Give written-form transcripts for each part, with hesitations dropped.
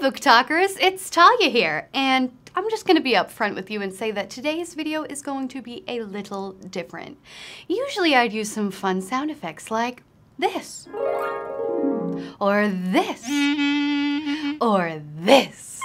Book Talkers, it's Talia here, and I'm just going to be upfront with you and say that today's video is going to be a little different. Usually I'd use some fun sound effects like this, or this, or this.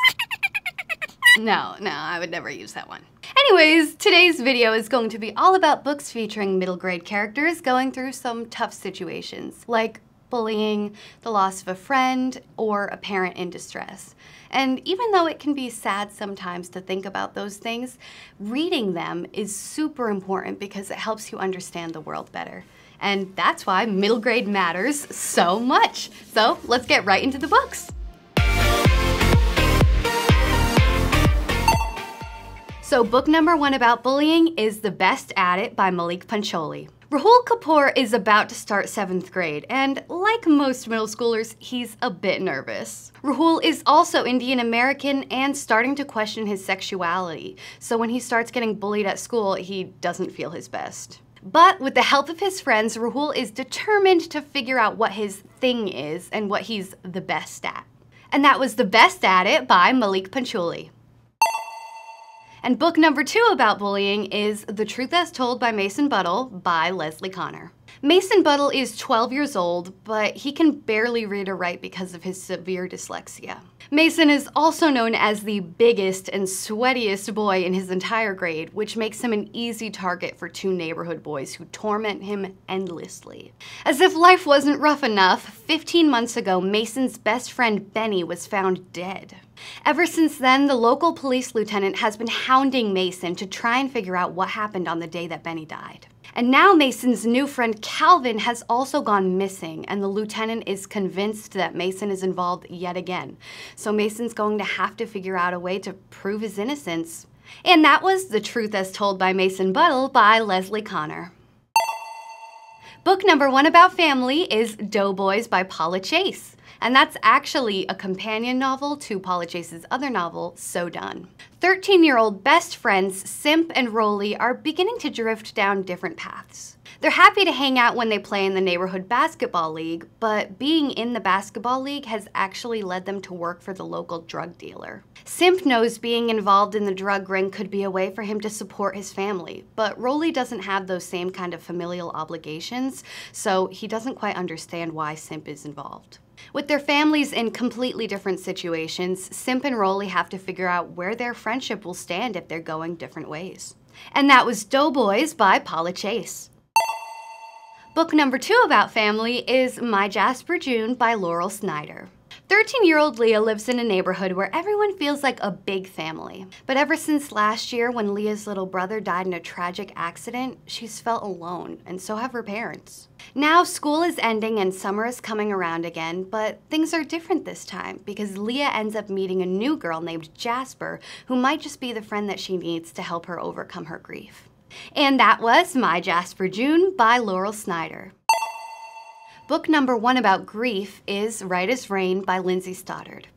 No, I would never use that one. Anyways, today's video is going to be all about books featuring middle grade characters going through some tough situations, like bullying, the loss of a friend, or a parent in distress. And even though it can be sad sometimes to think about those things, reading them is super important because it helps you understand the world better. And that's why middle grade matters so much. So let's get right into the books. So book number 1 about bullying is The Best at It by Malik Pancholi. Rahul Kapoor is about to start 7th grade, and like most middle schoolers, he's a bit nervous. Rahul is also Indian American and starting to question his sexuality, so when he starts getting bullied at school, he doesn't feel his best. But with the help of his friends, Rahul is determined to figure out what his thing is and what he's the best at. And that was The Best at It by Malik Pancholi. And book number 2 about bullying is The Truth as Told by Mason Buttle by Leslie Connor. Mason Buttle is 12 years old, but he can barely read or write because of his severe dyslexia. Mason is also known as the biggest and sweatiest boy in his entire grade, which makes him an easy target for 2 neighborhood boys who torment him endlessly. As if life wasn't rough enough, 15 months ago, Mason's best friend Benny was found dead. Ever since then, the local police lieutenant has been hounding Mason to try and figure out what happened on the day that Benny died. And now Mason's new friend Calvin has also gone missing, and the lieutenant is convinced that Mason is involved yet again. So Mason's going to have to figure out a way to prove his innocence. And that was The Truth as Told by Mason Buttle by Leslie Connor. Book number 1 about family is Doughboys by Paula Chase. And that's actually a companion novel to Paula Chase's other novel, So Done. 13-year-old best friends Simp and Rolly are beginning to drift down different paths. They're happy to hang out when they play in the neighborhood basketball league, but being in the basketball league has actually led them to work for the local drug dealer. Simp knows being involved in the drug ring could be a way for him to support his family, but Rolly doesn't have those same kind of familial obligations, so he doesn't quite understand why Simp is involved. With their families in completely different situations, Simp and Rolly have to figure out where their friendship will stand if they're going different ways. And that was Doughboys by Paula Chase. Book number 2 about family is My Jasper June by Laurel Snyder. 13-year-old Leah lives in a neighborhood where everyone feels like a big family. But ever since last year when Leah's little brother died in a tragic accident, she's felt alone, and so have her parents. Now school is ending and summer is coming around again, but things are different this time because Leah ends up meeting a new girl named Jasper who might just be the friend that she needs to help her overcome her grief. And that was My Jasper June by Laurel Snyder. Book number 1 about grief is Right as Rain by Lindsay Stoddard.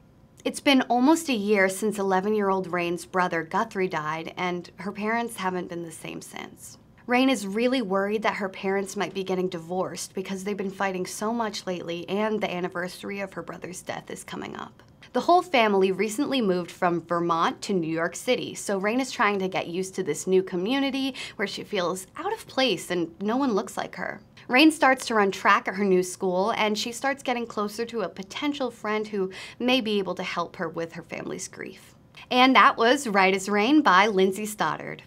It's been almost a year since 11-year-old Rain's brother Guthrie died, and her parents haven't been the same since. Rain is really worried that her parents might be getting divorced because they've been fighting so much lately, and the anniversary of her brother's death is coming up. The whole family recently moved from Vermont to New York City, so Rain is trying to get used to this new community where she feels out of place and no one looks like her. Rain starts to run track at her new school, and she starts getting closer to a potential friend who may be able to help her with her family's grief. And that was Right as Rain by Lindsay Stoddard.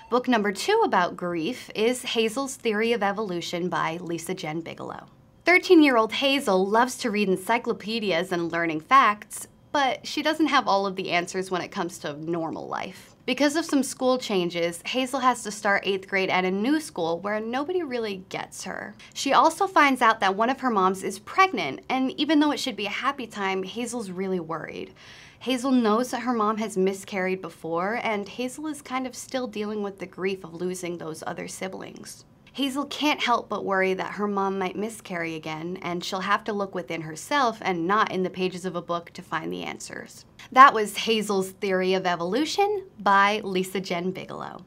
Book number 2 about grief is Hazel's Theory of Evolution by Lisa Jen Bigelow. 13-year-old Hazel loves to read encyclopedias and learning facts, but she doesn't have all of the answers when it comes to normal life. Because of some school changes, Hazel has to start 8th grade at a new school where nobody really gets her. She also finds out that one of her moms is pregnant, and even though it should be a happy time, Hazel's really worried. Hazel knows that her mom has miscarried before, and Hazel is kind of still dealing with the grief of losing those other siblings. Hazel can't help but worry that her mom might miscarry again, and she'll have to look within herself and not in the pages of a book to find the answers. That was Hazel's Theory of Evolution by Lisa Jen Bigelow.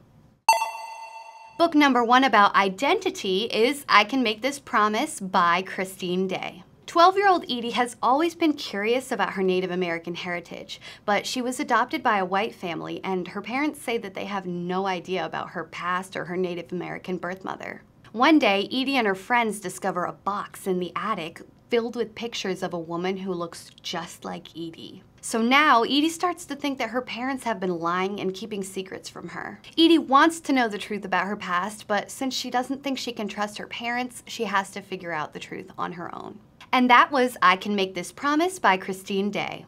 Book number 1 about identity is I Can Make This Promise by Christine Day. 12-year-old Edie has always been curious about her Native American heritage, but she was adopted by a white family, and her parents say that they have no idea about her past or her Native American birth mother. One day, Edie and her friends discover a box in the attic filled with pictures of a woman who looks just like Edie. So now, Edie starts to think that her parents have been lying and keeping secrets from her. Edie wants to know the truth about her past, but since she doesn't think she can trust her parents, she has to figure out the truth on her own. And that was I Can Make This Promise by Christine Day.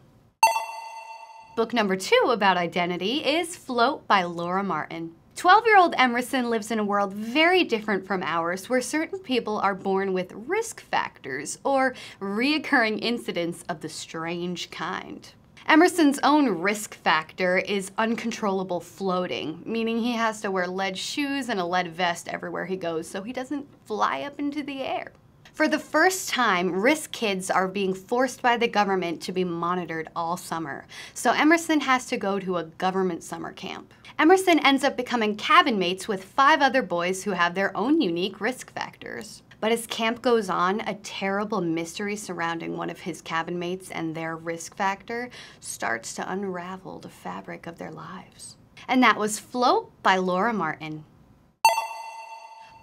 Book number 2 about identity is Float by Laura Martin. 12-year-old Emerson lives in a world very different from ours, where certain people are born with risk factors or reoccurring incidents of the strange kind. Emerson's own risk factor is uncontrollable floating, meaning he has to wear lead shoes and a lead vest everywhere he goes so he doesn't fly up into the air. For the first time, risk kids are being forced by the government to be monitored all summer, so Emerson has to go to a government summer camp. Emerson ends up becoming cabin mates with 5 other boys who have their own unique risk factors. But as camp goes on, a terrible mystery surrounding one of his cabin mates and their risk factor starts to unravel the fabric of their lives. And that was Float by Laura Martin.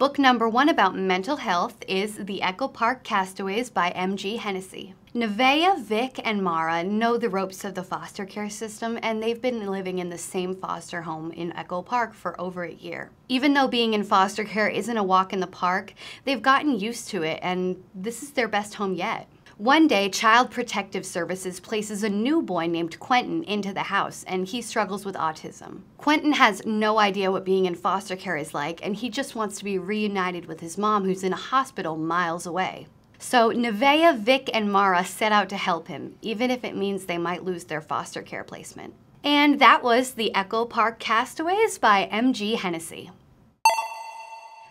Book number 1 about mental health is The Echo Park Castaways by M.G. Hennessy. Nevaeh, Vic, and Mara know the ropes of the foster care system, and they've been living in the same foster home in Echo Park for over a year. Even though being in foster care isn't a walk in the park, they've gotten used to it, and this is their best home yet. One day, Child Protective Services places a new boy named Quentin into the house, and he struggles with autism. Quentin has no idea what being in foster care is like, and he just wants to be reunited with his mom, who's in a hospital miles away. So Nevaeh, Vic, and Mara set out to help him, even if it means they might lose their foster care placement. And that was The Echo Park Castaways by M.G. Hennessy.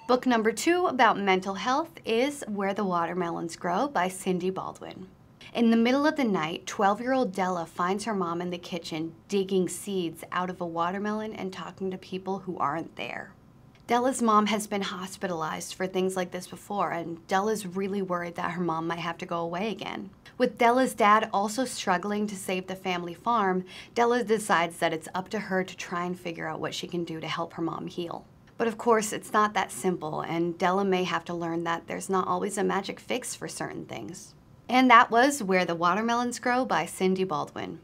Book number 2 about mental health is Where the Watermelons Grow by Cindy Baldwin. In the middle of the night, 12-year-old Della finds her mom in the kitchen digging seeds out of a watermelon and talking to people who aren't there. Della's mom has been hospitalized for things like this before, and Della's really worried that her mom might have to go away again. With Della's dad also struggling to save the family farm, Della decides that it's up to her to try and figure out what she can do to help her mom heal. But of course, it's not that simple, and Della may have to learn that there's not always a magic fix for certain things. And that was Where the Watermelons Grow by Cindy Baldwin.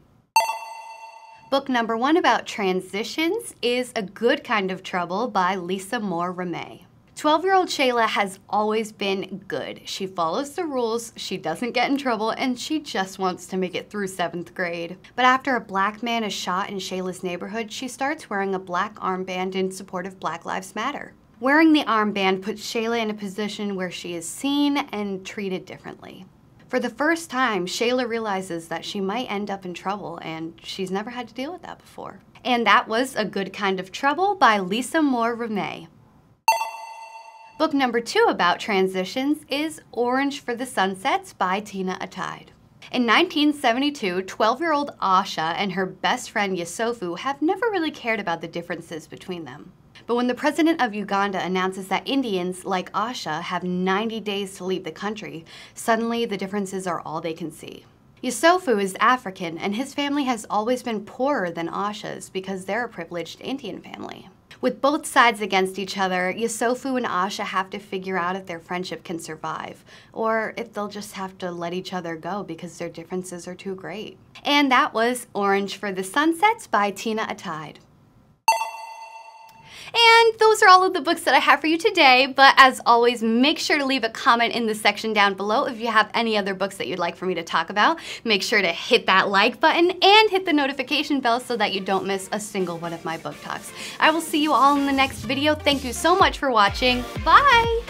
Book number 1 about transitions is A Good Kind of Trouble by Lisa Moore Ramey. 12-year-old Shayla has always been good. She follows the rules, she doesn't get in trouble, and she just wants to make it through 7th grade. But after a black man is shot in Shayla's neighborhood, she starts wearing a black armband in support of Black Lives Matter. Wearing the armband puts Shayla in a position where she is seen and treated differently. For the first time, Shayla realizes that she might end up in trouble, and she's never had to deal with that before. And that was A Good Kind of Trouble by Lisa Moore Ramey. Book number 2 about transitions is Orange for the Sunsets by Tina Atayde. In 1972, 12-year-old Asha and her best friend Yusofu have never really cared about the differences between them. But when the president of Uganda announces that Indians, like Asha, have 90 days to leave the country, suddenly the differences are all they can see. Yusofu is African, and his family has always been poorer than Asha's because they're a privileged Indian family. With both sides against each other, Yusofu and Asha have to figure out if their friendship can survive, or if they'll just have to let each other go because their differences are too great. And that was Orange for the Sunsets by Tina Atayde. And those are all of the books that I have for you today, but as always, make sure to leave a comment in the section down below if you have any other books that you'd like for me to talk about. Make sure to hit that like button and hit the notification bell so that you don't miss a single one of my book talks. I will see you all in the next video. Thank you so much for watching. Bye!